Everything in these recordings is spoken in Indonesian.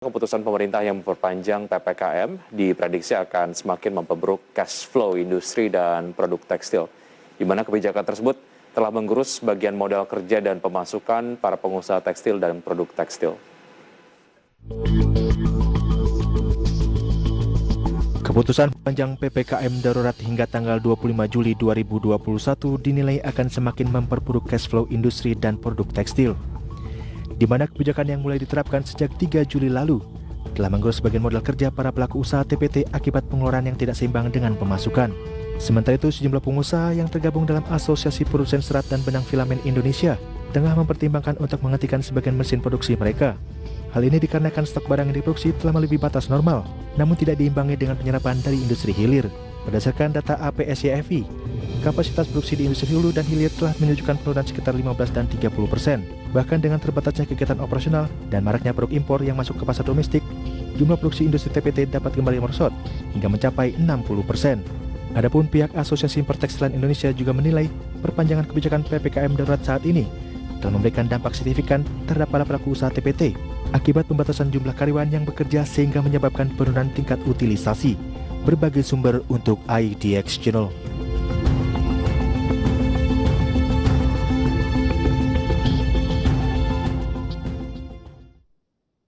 Keputusan pemerintah yang memperpanjang PPKM diprediksi akan semakin memperburuk cash flow industri dan produk tekstil, di mana kebijakan tersebut telah menggerus bagian modal kerja dan pemasukan para pengusaha tekstil dan produk tekstil. Keputusan panjang PPKM darurat hingga tanggal 25 Juli 2021 dinilai akan semakin memperburuk cash flow industri dan produk tekstil, di mana kebijakan yang mulai diterapkan sejak 3 Juli lalu telah menggerus bagian modal kerja para pelaku usaha TPT akibat pengeluaran yang tidak seimbang dengan pemasukan. Sementara itu, sejumlah pengusaha yang tergabung dalam Asosiasi Produsen Serat dan Benang Filamen Indonesia tengah mempertimbangkan untuk menghentikan sebagian mesin produksi mereka. Hal ini dikarenakan stok barang yang diproduksi telah melebihi batas normal, namun tidak diimbangi dengan penyerapan dari industri hilir. Berdasarkan data APSYFI, kapasitas produksi di industri hulu dan hilir telah menunjukkan penurunan sekitar 15 dan 30%. Bahkan dengan terbatasnya kegiatan operasional dan maraknya produk impor yang masuk ke pasar domestik, jumlah produksi industri TPT dapat kembali merosot hingga mencapai 60%. Adapun pihak Asosiasi Pertekstilan Indonesia juga menilai perpanjangan kebijakan PPKM darurat saat ini telah memberikan dampak signifikan terhadap para pelaku usaha TPT akibat pembatasan jumlah karyawan yang bekerja sehingga menyebabkan penurunan tingkat utilisasi berbagai sumber untuk IDX Channel.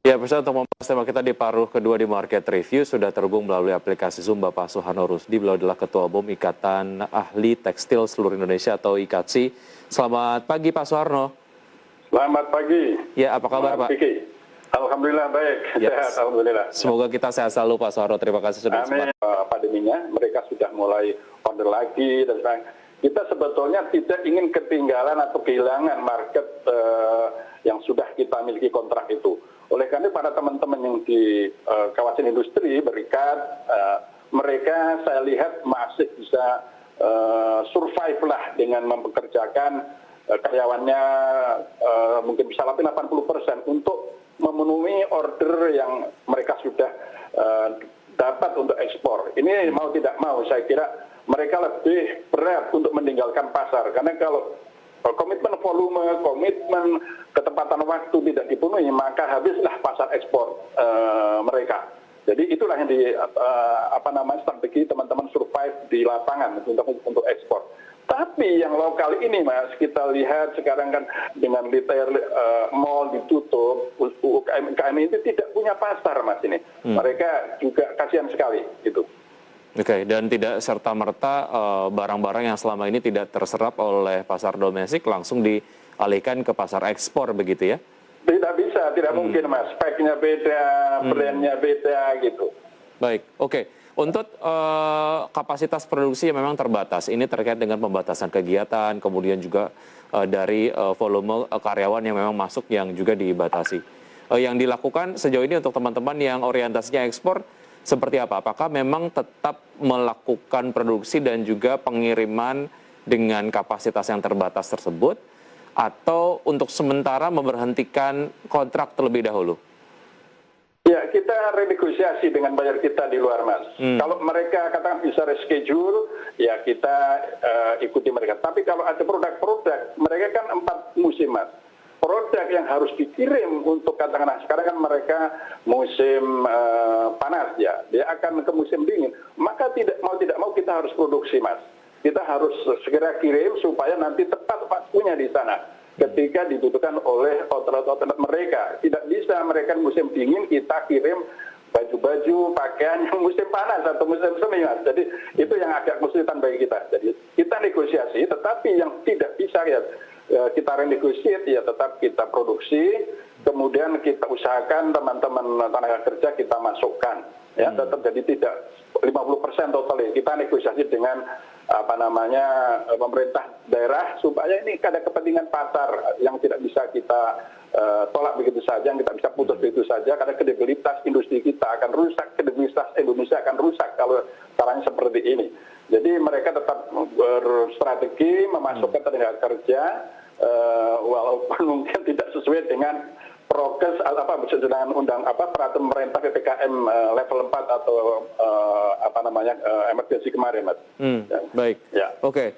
Ya, pemirsa, untuk membahas tema kita di paruh kedua di Market Review sudah terhubung melalui aplikasi Zoom Bapak Suharno Rusdi. Beliau adalah Ketua Umum Ikatan Ahli Tekstil Seluruh Indonesia atau IKATSI. Selamat pagi Pak Suharno. Selamat pagi. Ya, apa kabar Pak? Alhamdulillah baik. Ya, sehat, alhamdulillah. Semoga kita sehat selalu Pak Suharno. Terima kasih sudah sempat. Pandeminya mereka sudah mulai order lagi dan sebagainya. Kita sebetulnya tidak ingin ketinggalan atau kehilangan market yang sudah kita miliki kontrak itu. Oleh karena para teman-teman yang di kawasan industri berikat, mereka saya lihat masih bisa survive lah dengan mempekerjakan karyawannya mungkin bisa lebih 80% untuk memenuhi order yang mereka sudah dapat untuk ekspor. Ini mau tidak mau saya kira mereka lebih berat untuk meninggalkan pasar. Karena kalau komitmen volume, komitmen ketepatan waktu tidak dipenuhi, maka habislah pasar ekspor mereka. Jadi itulah yang strategi teman-teman survive di lapangan untuk ekspor. Tapi yang lokal ini Mas, kita lihat sekarang kan dengan retail mall ditutup, UKM itu tidak punya pasar Mas ini. Mereka juga kasihan sekali gitu. Oke, dan tidak serta-merta barang-barang yang selama ini tidak terserap oleh pasar domestik langsung dialihkan ke pasar ekspor begitu ya? Tidak bisa, tidak mungkin Mas. Speknya beda, brandnya beda gitu. Baik, oke. Untuk kapasitas produksi yang memang terbatas, ini terkait dengan pembatasan kegiatan, kemudian juga dari volume karyawan yang memang masuk yang juga dibatasi. Yang dilakukan sejauh ini untuk teman-teman yang orientasinya ekspor, seperti apa? Apakah memang tetap melakukan produksi dan juga pengiriman dengan kapasitas yang terbatas tersebut, atau untuk sementara memberhentikan kontrak terlebih dahulu? Ya, kita renegosiasi dengan buyer kita di luar, Mas. Kalau mereka katakan bisa reschedule, ya kita ikuti mereka. Tapi kalau ada produk-produk, mereka kan 4 musim, Mas. Produk yang harus dikirim untuk katakanlah sekarang kan mereka musim panas ya, dia akan ke musim dingin. Maka tidak mau kita harus produksi, Mas. Kita harus segera kirim supaya nanti tepat waktunya di sana. Ketika dibutuhkan oleh outlet-outlet mereka. Tidak bisa mereka musim dingin kita kirim baju-baju, pakaian yang musim panas atau musim semi. Mas. Jadi itu yang agak kesulitan bagi kita. Jadi kita negosiasi, tetapi yang tidak bisa ya kita renegosiasi ya tetap kita produksi, kemudian kita usahakan teman-teman tenaga kerja kita masukkan. Ya, tetap jadi tidak 50% total ya. Kita negosiasi dengan pemerintah daerah supaya ini ada kepentingan pasar yang tidak bisa kita tolak begitu saja, yang tidak bisa putus begitu saja, karena kredibilitas industri kita akan rusak, kredibilitas Indonesia akan rusak kalau caranya seperti ini. Jadi mereka tetap berstrategi memasukkan tenaga kerja walaupun mungkin tidak sesuai dengan prokes dengan peraturan pemerintah PPKM level 4 atau emergency kemarin, Mas. Baik. Ya. Oke.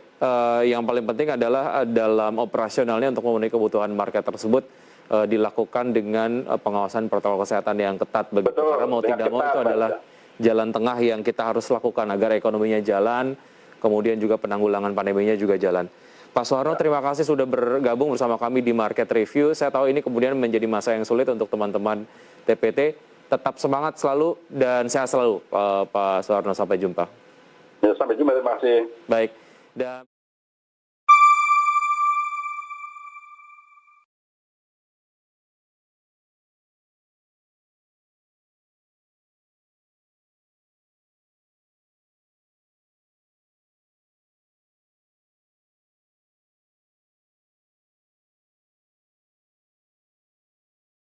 Yang paling penting adalah dalam operasionalnya untuk memenuhi kebutuhan market tersebut dilakukan dengan pengawasan protokol kesehatan yang ketat begitu. Betul, Karena mau tidak mau itu adalah jalan tengah yang kita harus lakukan agar ekonominya jalan, kemudian juga penanggulangan pandeminya juga jalan. Pak Suharno, terima kasih sudah bergabung bersama kami di Market Review. Saya tahu ini kemudian menjadi masa yang sulit untuk teman-teman TPT. Tetap semangat selalu dan sehat selalu, Pak Suharno. Sampai jumpa. Ya, sampai jumpa. Terima kasih. Baik. Dan